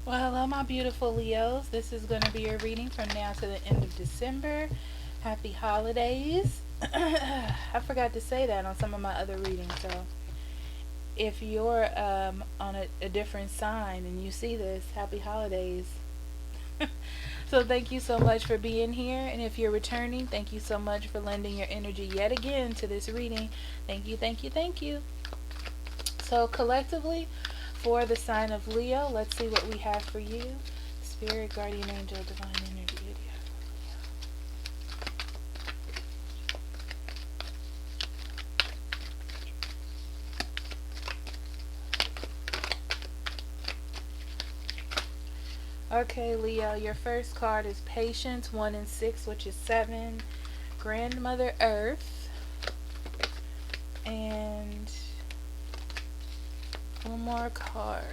Well, hello, my beautiful Leos. This is going to be your reading from now to the end of December. Happy holidays. I forgot to say that on some of my other readings. So, if you're on a different sign and you see this, happy holidays. So, thank you so much for being here. And if you're returning, thank you so much for lending your energy yet again to this reading. Thank you, thank you, thank you. So, collectively, for the sign of Leo, let's see what we have for you. Spirit, guardian angel, divine energy video. Okay, Leo, your first card is Patience, 1 and 6, which is 7. Grandmother Earth. And one more card.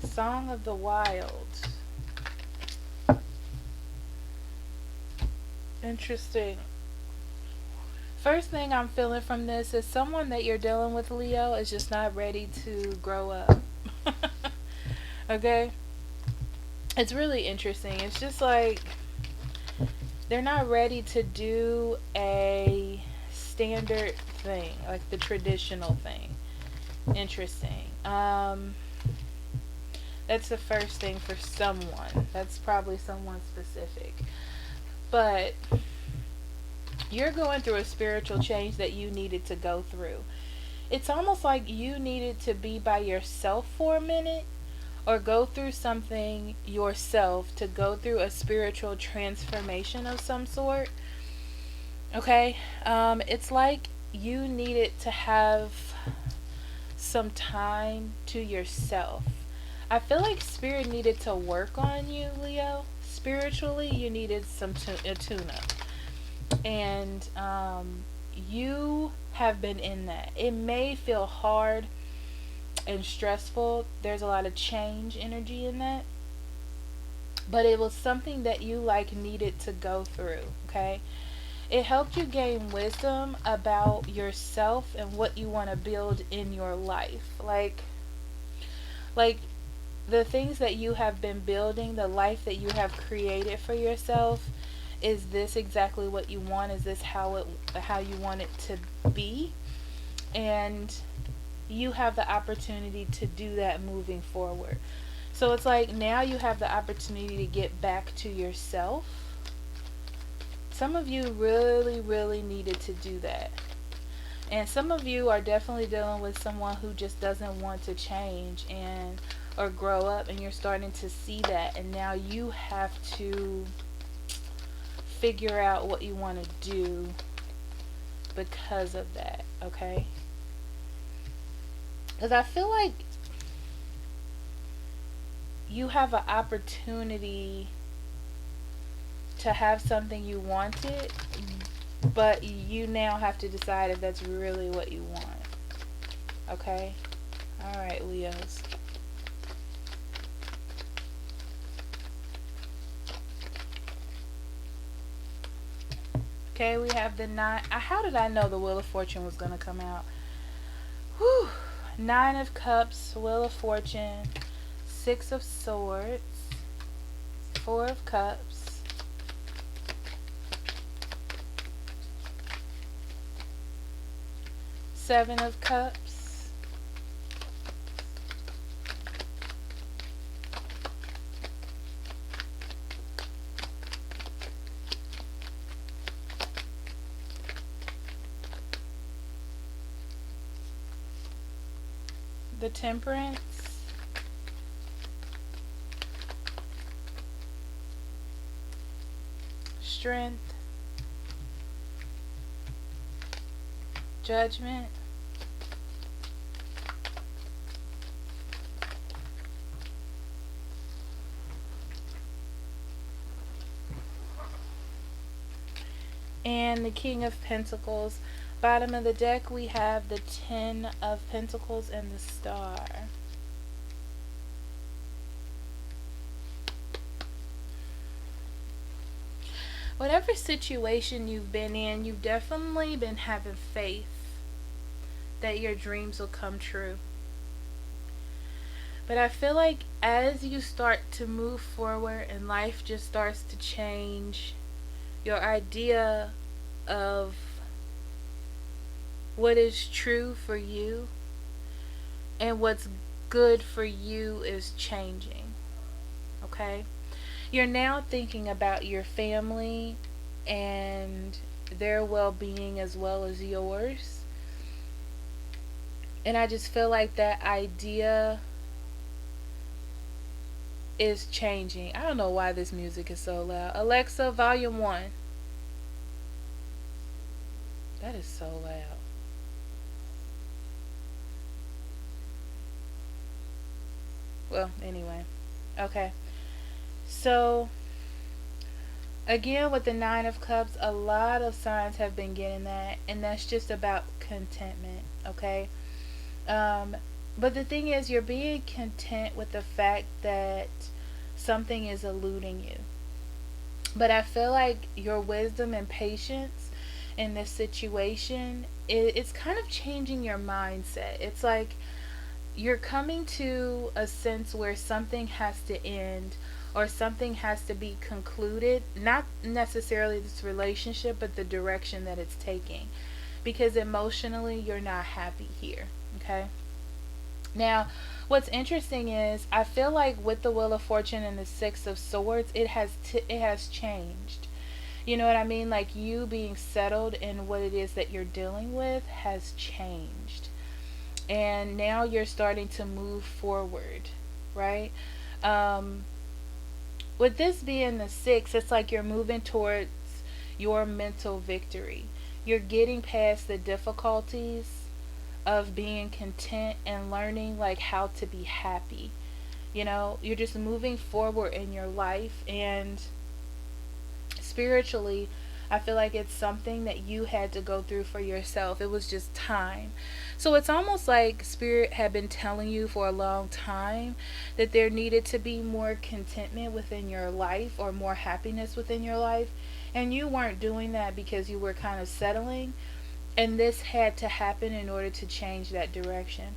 Song of the Wild. Interesting. First thing I'm feeling from this is someone that you're dealing with, Leo, is just not ready to grow up. Okay? It's really interesting. It's just like they're not ready to do a standard thing, like the traditional thing. Interesting. That's the first thing for someone. That's probably someone specific. But you're going through a spiritual change that you needed to go through. It's almost like you needed to be by yourself for a minute or go through something yourself to go through a spiritual transformation of some sort. Okay? It's like you needed to have some time to yourself. I feel like spirit needed to work on you, Leo. Spiritually, you needed a tune-up. And you have been in that. It may feel hard and stressful. There's a lot of change energy in that. But it was something that you like needed to go through, okay? It helped you gain wisdom about yourself and what you want to build in your life. Like the things that you have been building, the life that you have created for yourself, is this exactly what you want? Is this how you want it to be? And you have the opportunity to do that moving forward. So it's like now you have the opportunity to get back to yourself. Some of you really, really needed to do that. And some of you are definitely dealing with someone who just doesn't want to change and or grow up, and you're starting to see that, and now you have to figure out what you want to do because of that, okay? Because I feel like you have an opportunity to have something you wanted, but you now have to decide if that's really what you want, okay? Alright, Leos. Okay, we have the 9. How did I know the Wheel of Fortune was going to come out? Whew. 9 of Cups, Wheel of Fortune, 6 of Swords, 4 of Cups, Seven of Cups, the Temperance, Strength, Judgment, and the King of Pentacles. Bottom of the deck we have the 10 of Pentacles and the Star. Whatever situation you've been in, you've definitely been having faith that your dreams will come true. But I feel like as you start to move forward and life just starts to change, your idea of what is true for you and what's good for you is changing. Okay? You're now thinking about your family and their well being as well as yours. And I just feel like that idea is changing. I don't know why this music is so loud. Alexa, volume 1. That is so loud. Well, anyway. Okay. So, again, with the Nine of Cups, a lot of signs have been getting that. And that's just about contentment. Okay? Um, but the thing is, you're being content with the fact that something is eluding you. But I feel like your wisdom and patience in this situation, it's kind of changing your mindset. It's like you're coming to a sense where something has to end or something has to be concluded. Not necessarily this relationship, but the direction that it's taking. Because emotionally, you're not happy here. Okay? Now, what's interesting is I feel like with the Wheel of Fortune and the Six of Swords, it has changed. You know what I mean? Like you being settled in what it is that you're dealing with has changed. And now you're starting to move forward, right? Um, with this being the six, it's like you're moving towards your mental victory. You're getting past the difficulties of being content and learning like how to be happy. You know, you're just moving forward in your life, and spiritually, I feel like it's something that you had to go through for yourself. It was just time. So it's almost like Spirit had been telling you for a long time that there needed to be more contentment within your life or more happiness within your life. And you weren't doing that because you were kind of settling. And this had to happen in order to change that direction.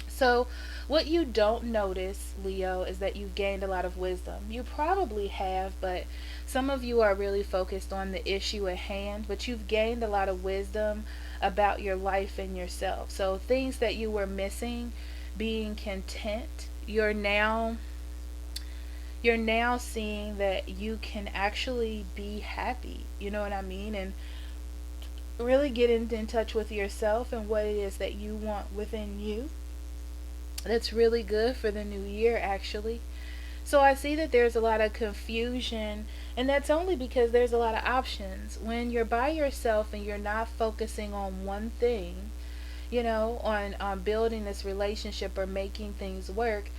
So, what you don't notice, Leo, is that you've gained a lot of wisdom. You probably have, but some of you are really focused on the issue at hand, but you've gained a lot of wisdom about your life and yourself. So, things that you were missing, being content, you're now seeing that you can actually be happy. You know what I mean? And really get in touch with yourself and what it is that you want within you. That's really good for the new year, actually. So I see that there's a lot of confusion, and that's only because there's a lot of options. When you're by yourself and you're not focusing on one thing, on building this relationship or making things work,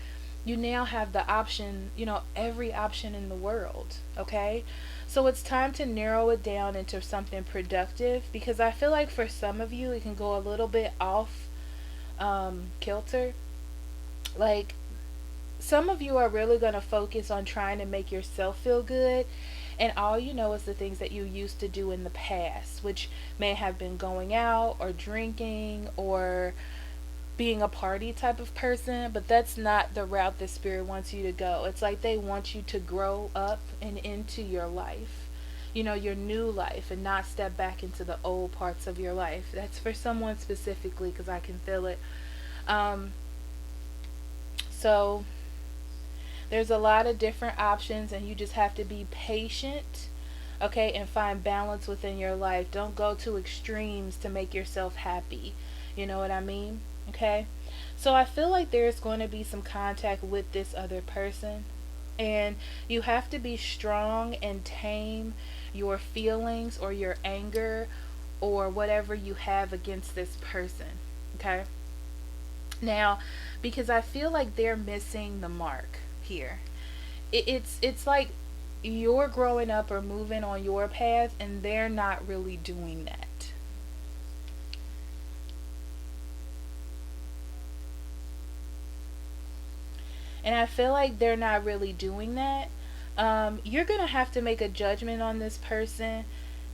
you now have the option, every option in the world, okay? So it's time to narrow it down into something productive, because I feel like for some of you it can go a little bit off kilter. Like, some of you are really going to focus on trying to make yourself feel good, and all you know is the things that you used to do in the past, which may have been going out or drinking or being a party type of person, but that's not the route the Spirit wants you to go. It's like they want you to grow up and into your life, your new life, and not step back into the old parts of your life. That's for someone specifically, because I can feel it. So there's a lot of different options, and you just have to be patient, okay, and find balance within your life. Don't go to extremes to make yourself happy. You know what I mean? Okay? So I feel like there's going to be some contact with this other person, and you have to be strong and tame your feelings or your anger or whatever you have against this person. Okay? Now, because I feel like they're missing the mark here. It's like you're growing up or moving on your path, and they're not really doing that. And I feel like they're not really doing that. You're going to have to make a judgment on this person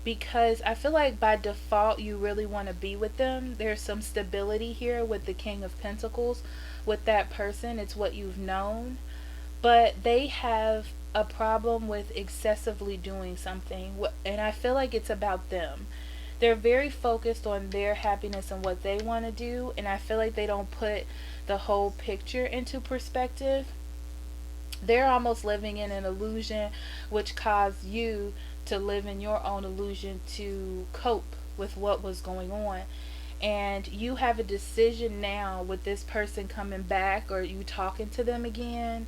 because I feel like by default you really want to be with them. There's some stability here with the King of Pentacles. With that person, it's what you've known, but they have a problem with excessively doing something, and I feel like it's about them. They're very focused on their happiness and what they want to do, and I feel like they don't put the whole picture into perspective. They're almost living in an illusion, which caused you to live in your own illusion to cope with what was going on. And you have a decision now with this person coming back or you talking to them again,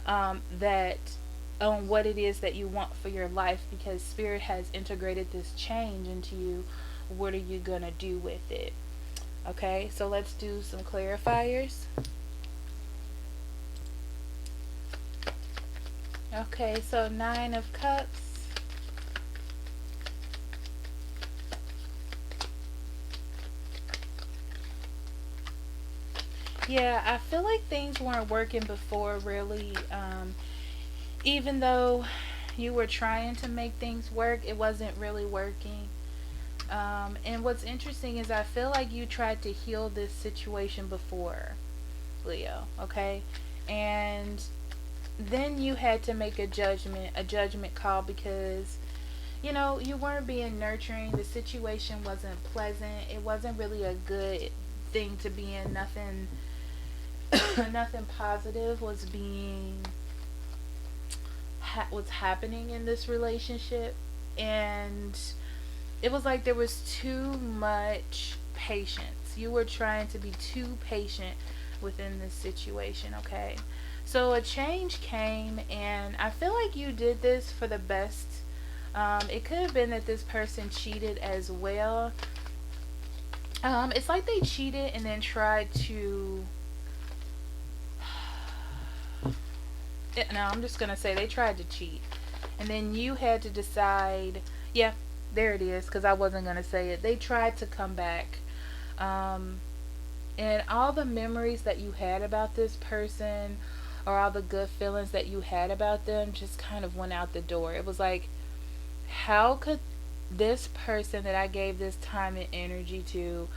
that on what it is that you want for your life, because spirit has integrated this change into you. What are you gonna do with it? Okay, so let's do some clarifiers. Okay, so 9 of Cups. Yeah, I feel like things weren't working before, really. Even though you were trying to make things work, it wasn't really working. And what's interesting is I feel like you tried to heal this situation before, Leo, okay? And then you had to make a judgment call, because you weren't being nurturing. The situation wasn't pleasant. It wasn't really a good thing to be in. Nothing nothing positive was happening in this relationship, and it was like there was too much patience. You were trying to be too patient within this situation, okay? So a change came, and I feel like you did this for the best. It could have been that this person cheated as well. It's like they cheated and then tried to. No, I'm just gonna say they tried to cheat, and then you had to decide. Yeah, there it is. Because I wasn't gonna say it. They tried to come back, and all the memories that you had about this person, or all the good feelings that you had about them, just kind of went out the door. It was like, how could this person that I gave this time and energy to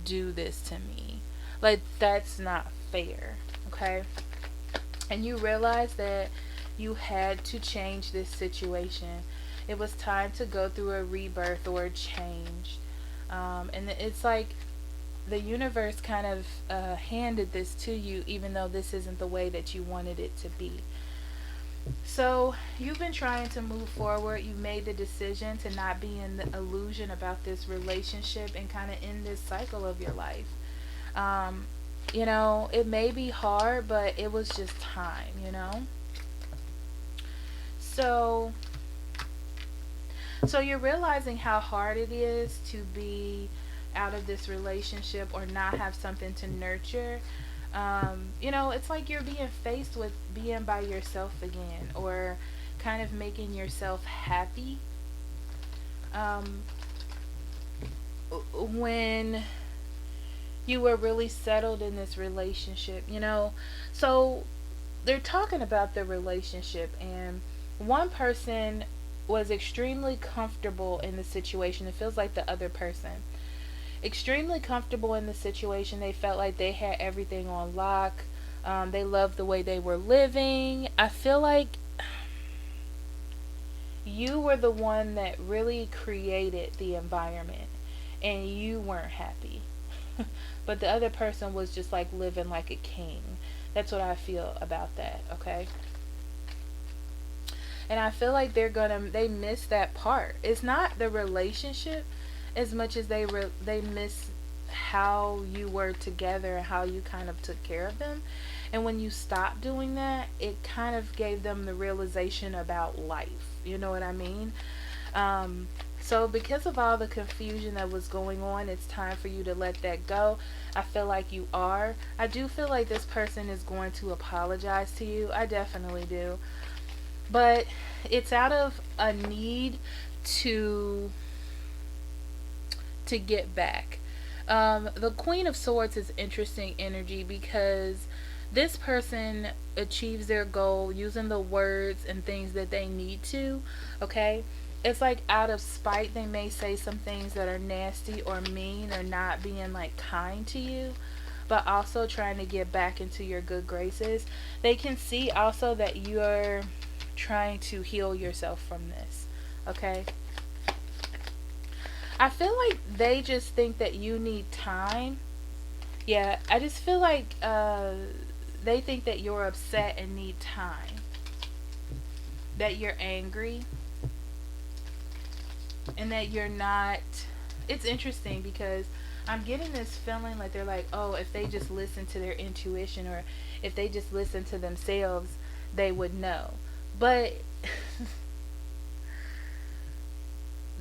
do this to me? Like, that's not fair, okay? And you realize that you had to change this situation. It was time to go through a rebirth or a change. And it's like the universe kind of handed this to you, even though this isn't the way that you wanted it to be. So you've been trying to move forward. You made the decision to not be in the illusion about this relationship and kind of end this cycle of your life. Um, it may be hard, but it was just time. So, so you're realizing how hard it is to be out of this relationship or not have something to nurture. It's like you're being faced with being by yourself again, or kind of making yourself happy. Um, when you were really settled in this relationship. So they're talking about the relationship, and one person was extremely comfortable in the situation. It feels like the other person extremely comfortable in the situation. They felt like they had everything on lock. They loved the way they were living. I feel like you were the one that really created the environment, and you weren't happy. But the other person was just like living like a king. That's what I feel about that, okay? And I feel like they miss that part. It's not the relationship as much as they miss how you were together and how you kind of took care of them. And when you stopped doing that, it kind of gave them the realization about life. You know what I mean? So because of all the confusion that was going on, it's time for you to let that go. I feel like you are. I do feel like this person is going to apologize to you. I definitely do. But it's out of a need to get back. The Queen of Swords is interesting energy, because this person achieves their goal using the words and things that they need to, okay? it's like out of spite they may say some things that are nasty or mean or not being like kind to you, but also trying to get back into your good graces. They can see also that you're trying to heal yourself from this. Okay? I feel like they just think that you need time. Yeah, I just feel like they think that you're upset and need time, that you're angry, and that you're not. It's interesting because I'm getting this feeling like they're like, oh, if they just listen to their intuition or if they just listen to themselves, they would know. But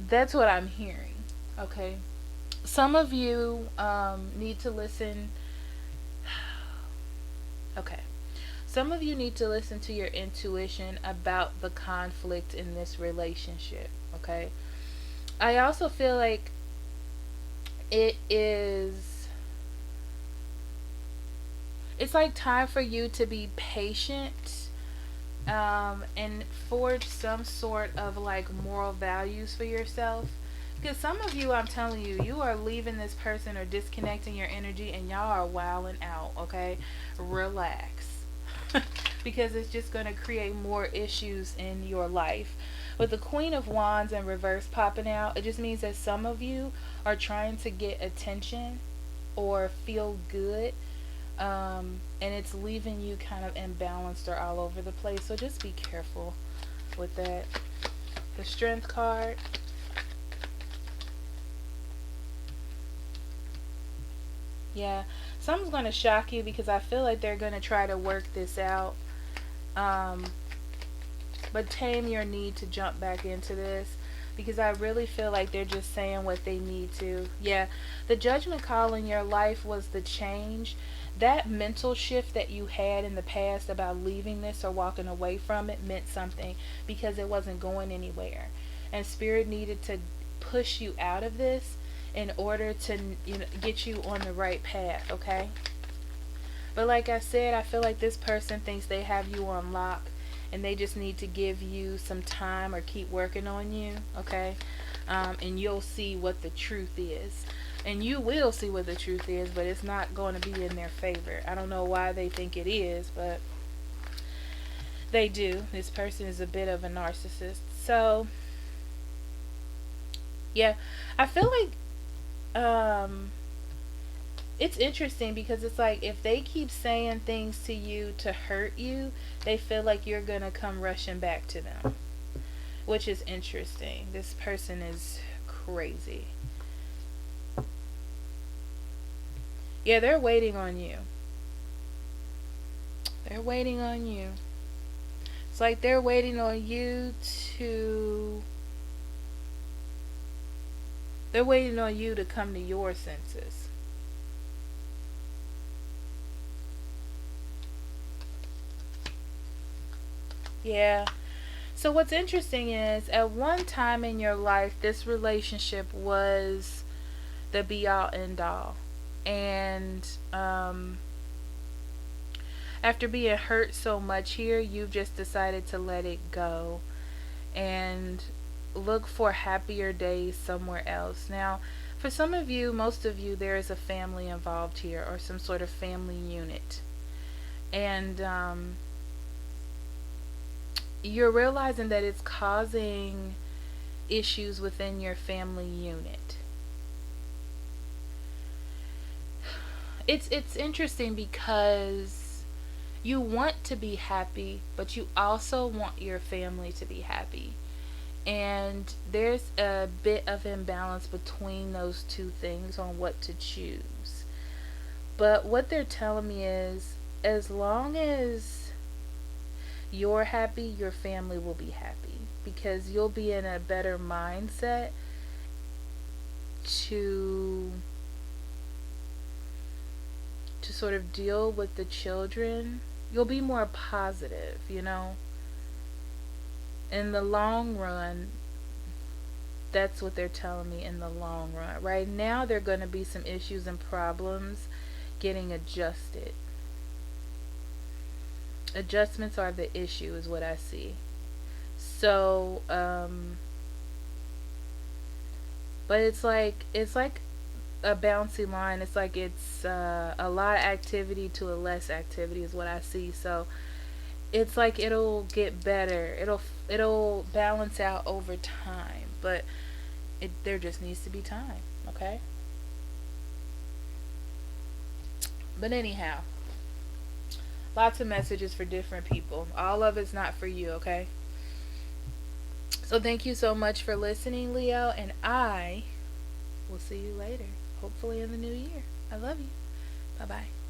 that's what I'm hearing. Okay. Some of you need to listen. Okay. Some of you need to listen to your intuition about the conflict in this relationship. Okay. I also feel like it is, it's like time for you to be patient, and forge some sort of like moral values for yourself. Because some of you, I'm telling you, you are leaving this person or disconnecting your energy and y'all are wilding out, okay? Relax. Because it's just going to create more issues in your life. With the Queen of Wands in reverse popping out, it just means that some of you are trying to get attention or feel good, and it's leaving you kind of imbalanced or all over the place. So just be careful with that. The Strength card. Yeah, something's going to shock you because I feel like they're going to try to work this out. Um, but tame your need to jump back into this because I really feel like they're just saying what they need to. Yeah, the judgment call in your life was the change. That mental shift that you had in the past about leaving this or walking away from it meant something because it wasn't going anywhere. And Spirit needed to push you out of this in order to, you know, get you on the right path, okay? But like I said, I feel like this person thinks they have you on lock and they just need to give you some time or keep working on you, okay? And you'll see what the truth is. And you will see what the truth is, but it's not going to be in their favor. I don't know why they think it is, but they do. This person is a bit of a narcissist. So, yeah, I feel like it's interesting because it's like if they keep saying things to you to hurt you, they feel like you're gonna come rushing back to them, which is interesting. This person is crazy. Yeah, they're waiting on you. They're waiting on you. It's like they're waiting on you to, they're waiting on you to come to your senses. Yeah. So what's interesting is at one time in your life, this relationship was the be all end all. And after being hurt so much here, you've just decided to let it go and look for happier days somewhere else. Now, for some of you, most of you, there is a family involved here or some sort of family unit. And you're realizing that it's causing issues within your family unit. It's interesting because you want to be happy, but you also want your family to be happy. And there's a bit of imbalance between those two things on what to choose. But what they're telling me is as long as you're happy, your family will be happy because you'll be in a better mindset to sort of deal with the children. You'll be more positive, you know. In the long run, that's what they're telling me in the long run. Right now, there are going to be some issues and problems getting adjusted. Adjustments are the issue, is what I see. So, But it's like a bouncy line. It's like it's a lot of activity to a less activity is what I see. So it's like it'll get better. It'll balance out over time, but there just needs to be time, okay? But anyhow, lots of messages for different people. All of it's not for you, okay? So thank you so much for listening, Leo, and I will see you later. Hopefully in the new year. I love you. Bye bye.